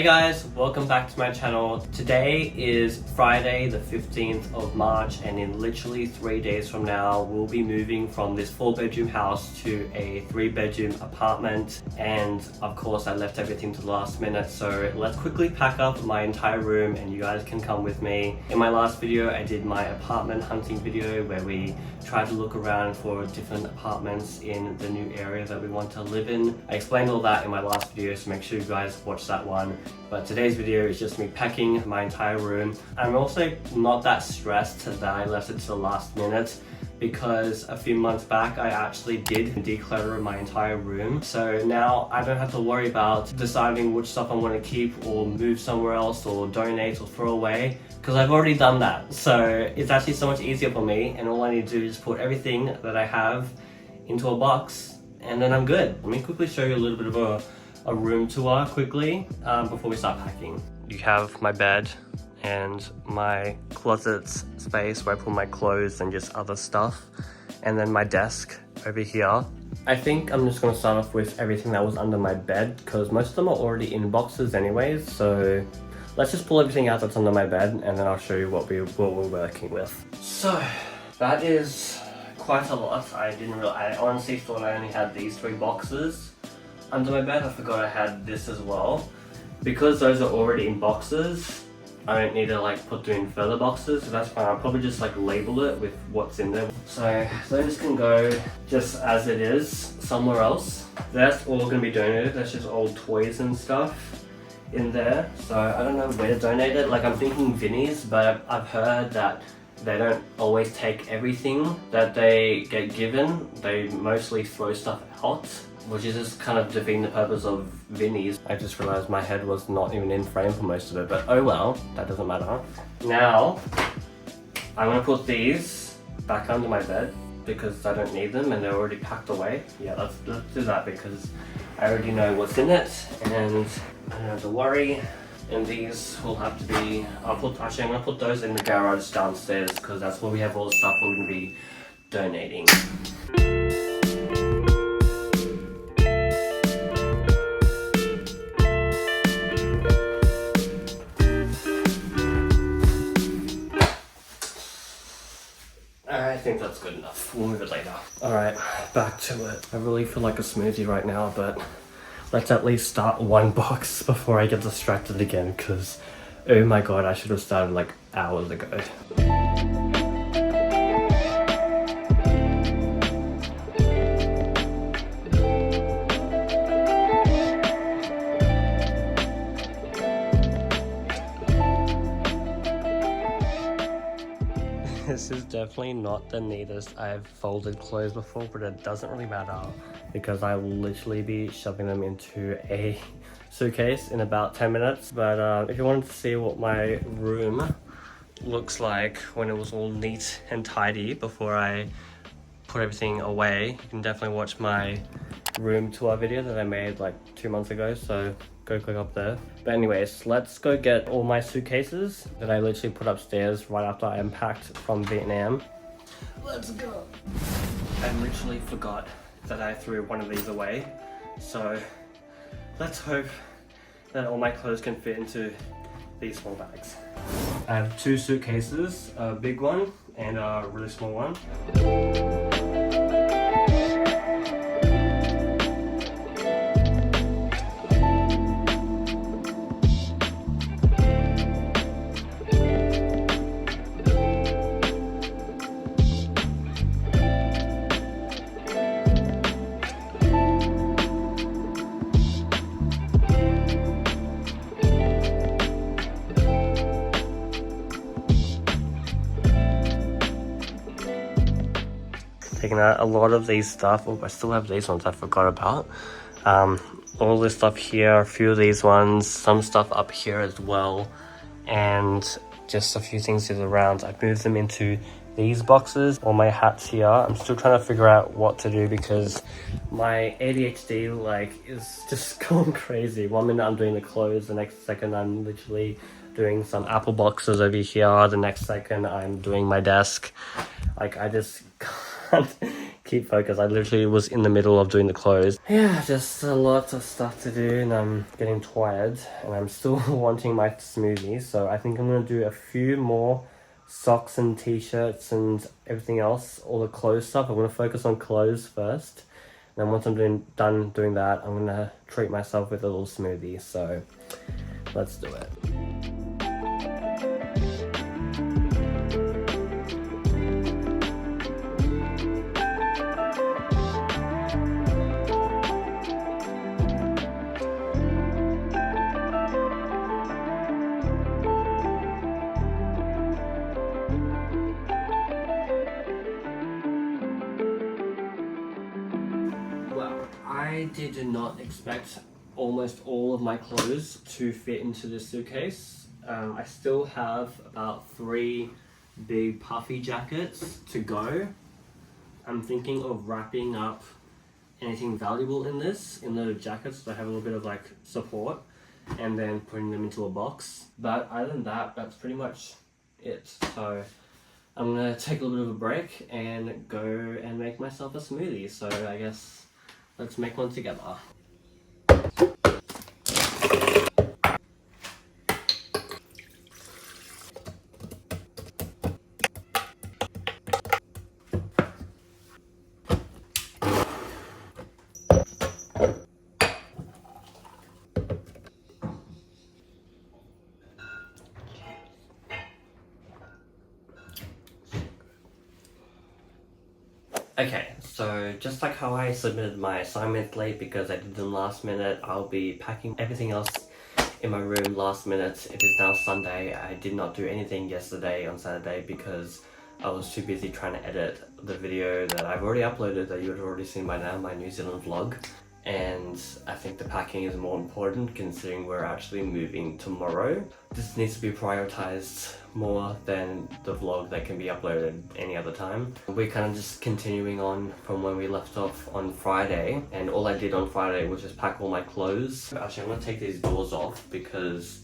Hey guys, welcome back to my channel. Today is Friday the 15th of March, and in literally 3 days from now we'll be moving from this 4-bedroom house to a 3-bedroom apartment. And of course I left everything to the last minute, so let's quickly pack up my entire room and you guys can come with me. In my last video I did my apartment hunting video where we tried to look around for different apartments in the new area that we want to live in. I explained all that in my last video, so make sure you guys watch that one. But today's video is just me packing my entire room. I'm also not that stressed that I left it to the last minute, because a few months back I actually did declutter my entire room. So now I don't have to worry about deciding which stuff I want to keep or move somewhere else or donate or throw away, because I've already done that. So it's actually so much easier for me, and all I need to do is put everything that I have into a box and then I'm good. Let me quickly show you a little bit of a room tour quickly before we start packing. You have my bed and my closet space where I put my clothes and just other stuff, and then my desk over here. I think I'm just going to start off with everything that was under my bed, because most of them are already in boxes anyways. So let's just pull everything out that's under my bed and then I'll show you what we're working with. So that is quite a lot. I honestly thought I only had these 3 boxes under my bed. I forgot I had this as well. Because those are already in boxes, I don't need to like put them in further boxes, so that's fine. I'll probably just like label it with what's in there. So those can go just as it is somewhere else. That's all going to be donated. That's just old toys and stuff in there. So I don't know where to donate it. Like, I'm thinking Vinnie's, but I've heard that they don't always take everything that they get given. They mostly throw stuff out, which is just kind of defeating the purpose of Vinnie's. I just realized my head was not even in frame for most of it, but oh well, that doesn't matter. Now, I'm gonna put these back under my bed because I don't need them and they're already packed away. Yeah, let's do that because I already know what's in it and I don't have to worry. And these will have to be, I'm gonna put those in the garage downstairs because that's where we have all the stuff we're gonna be donating. I think that's good enough. We'll move it later. Alright, back to it. I really feel like a smoothie right now, but let's at least start one box before I get distracted again, because oh my god, I should have started like hours ago. This is definitely not the neatest I've folded clothes before, but it doesn't really matter because I will literally be shoving them into a suitcase in about 10 minutes. But if you wanted to see what my room looks like when it was all neat and tidy before I put everything away, you can definitely watch my room tour video that I made like 2 months ago, so go click up there. But anyways, let's go get all my suitcases that I literally put upstairs right after I unpacked from Vietnam. Let's go. I literally forgot that I threw one of these away, so let's hope that all my clothes can fit into these small bags. I have 2 suitcases, a big one and a really small one. Taking out a lot of these stuff. Oh, I still have these ones I forgot about. All this stuff here, a few of these ones, some stuff up here as well, and just a few things around. I've moved them into these boxes. All my hats here. I'm still trying to figure out what to do because my ADHD like is just going crazy. 1 minute I'm doing the clothes, the next second I'm literally doing some Apple boxes over here, the next second I'm doing my desk. Like, I just can't keep focused. I literally was in the middle of doing the clothes. Yeah, just a lot of stuff to do and I'm getting tired and I'm still wanting my smoothie. So I think I'm gonna do a few more socks and t-shirts and everything else, all the clothes stuff. I'm gonna focus on clothes first. And then once I'm done doing that, I'm gonna treat myself with a little smoothie. So let's do it. I did not expect almost all of my clothes to fit into this suitcase. I still have about 3 big puffy jackets to go. I'm thinking of wrapping up anything valuable in the jackets so I have a little bit of like support, and then putting them into a box. But other than that, that's pretty much it. So I'm gonna take a little bit of a break and go and make myself a smoothie. So I guess let's make one together. Okay, so just like how I submitted my assignments late because I did them last minute, I'll be packing everything else in my room last minute. It is now Sunday. I did not do anything yesterday on Saturday because I was too busy trying to edit the video that I've already uploaded that you had already seen by now, my New Zealand vlog. And I think the packing is more important considering we're actually moving tomorrow. This needs to be prioritized more than the vlog that can be uploaded any other time. We're kind of just continuing on from when we left off on Friday, and all I did on Friday was just pack all my clothes. Actually, I'm gonna take these doors off because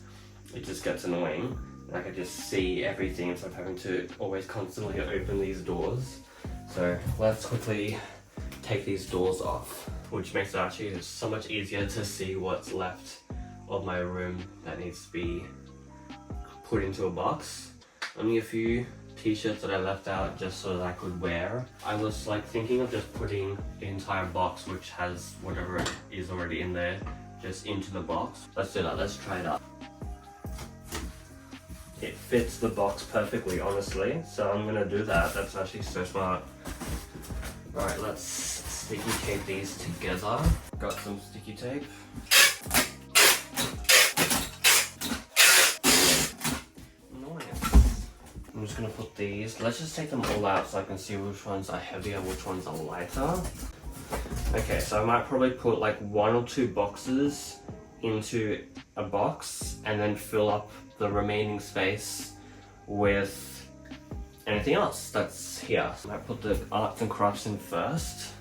it just gets annoying. I can just see everything instead of having to always constantly open these doors. So let's quickly take these doors off, which makes it actually so much easier to see what's left of my room that needs to be put into a box. Only a few t-shirts that I left out just so that I could wear. I was like thinking of just putting the entire box, which has whatever is already in there, just into the box. Let's do that, let's try it out. It fits the box perfectly, honestly, so I'm gonna do that. That's actually so smart. Alright, let's sticky tape these together. Got some sticky tape. Nice. I'm just gonna put these, let's just take them all out so I can see which ones are heavier, which ones are lighter. Okay, so I might probably put like 1 or 2 boxes into a box and then fill up the remaining space with anything else that's here. So I might put the arts and crafts in first.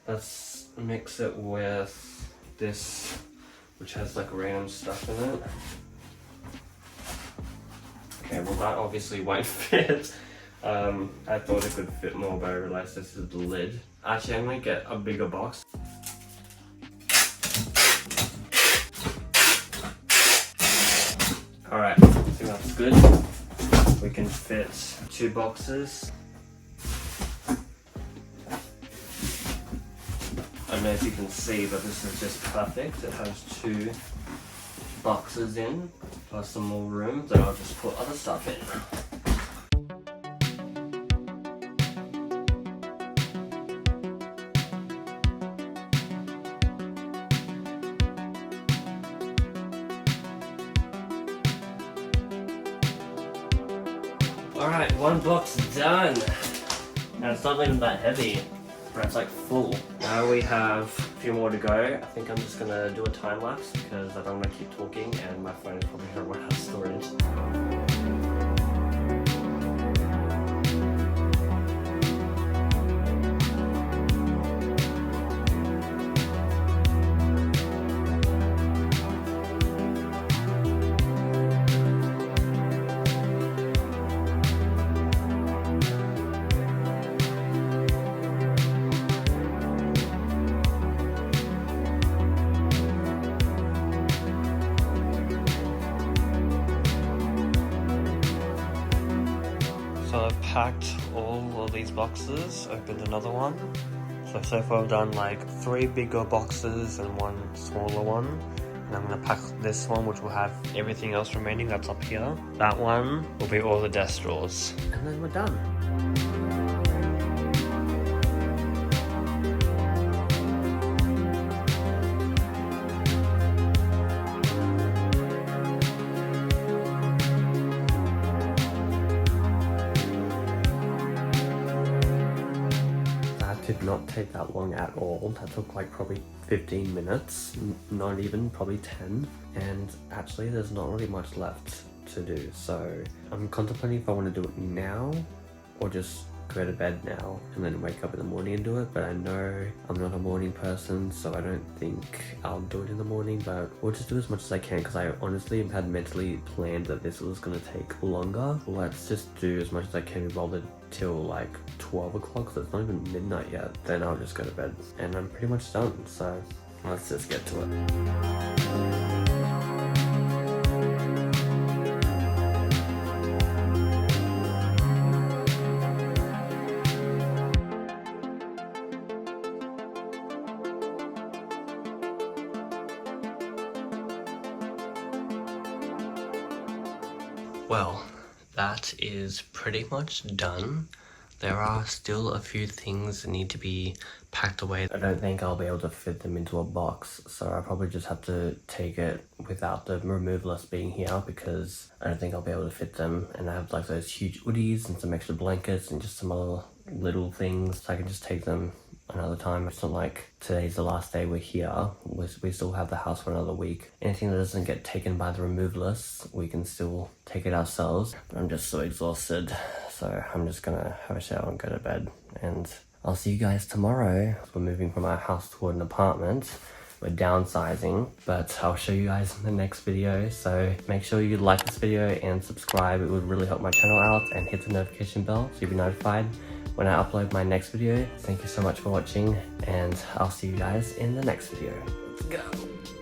Let's mix it with this, which has like random stuff in it. Okay, well that obviously won't fit. I thought it could fit more, but I realized this is the lid. Actually, I'm gonna get a bigger box. Alright, I think that's good. We can fit 2 boxes. I don't know if you can see, but this is just perfect. It has 2 boxes in, plus some more room that I'll just put other stuff in. Alright, 1 box done. And it's not even that heavy, but it's like full. Now we have a few more to go. I think I'm just gonna do a time lapse because I don't want to keep talking and my phone is probably gonna run out of storage. packed all of these boxes, opened another one. So far I've done like 3 bigger boxes and 1 smaller one. And I'm gonna pack this one, which will have everything else remaining that's up here. That one will be all the desk drawers. And then we're done. Did not take that long at all. That took like probably 15 minutes, not even, probably 10. And actually there's not really much left to do. So I'm contemplating if I want to do it now or just go to bed now and then wake up in the morning and do it. But I know I'm not a morning person, so I don't think I'll do it in the morning, but we'll just do as much as I can because I honestly had mentally planned that this was going to take longer. Let's just do as much as I can roll it till like 12 o'clock, so it's not even midnight yet. Then I'll just go to bed and I'm pretty much done. So let's just get to it. Well, that is pretty much done. There are still a few things that need to be packed away. I don't think I'll be able to fit them into a box, so I'll probably just have to take it without the removalist being here because I don't think I'll be able to fit them. And I have like those huge hoodies and some extra blankets and just some other little things, so I can just take them another time. It's not like today's the last day we're here. We still have the house for another week. Anything that doesn't get taken by the removalists, we can still take it ourselves. But I'm just so exhausted, so I'm just gonna have a shower and go to bed. And I'll see you guys tomorrow. We're moving from our house toward an apartment. We're downsizing, but I'll show you guys in the next video. So make sure you like this video and subscribe. It would really help my channel out, and hit the notification bell so you'll be notified when I upload my next video. Thank you so much for watching, and I'll see you guys in the next video. Let's go.